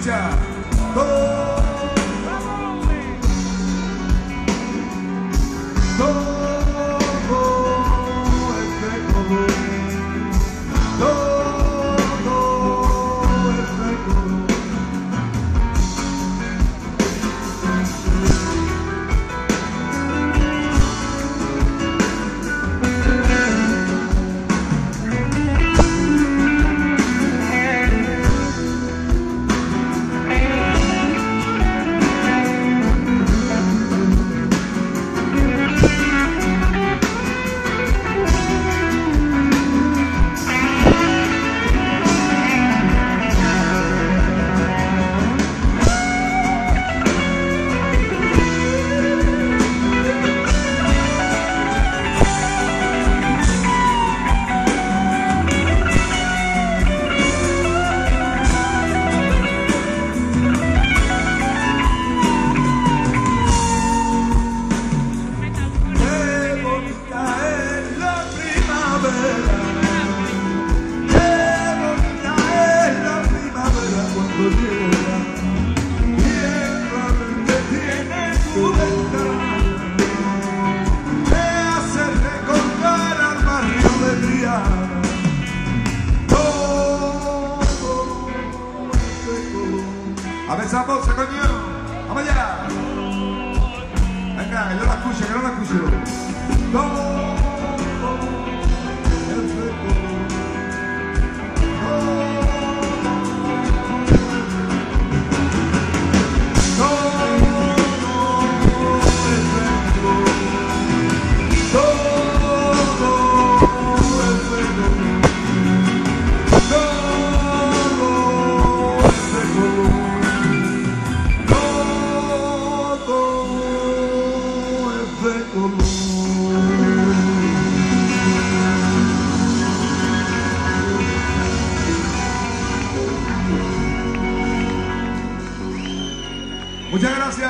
escucha. Todo es de color. Todo es de color. A ver esa voz, coño. Vamos allá. Venga, que no la escucho, que no la escucho. Todo es de color. Muchas gracias.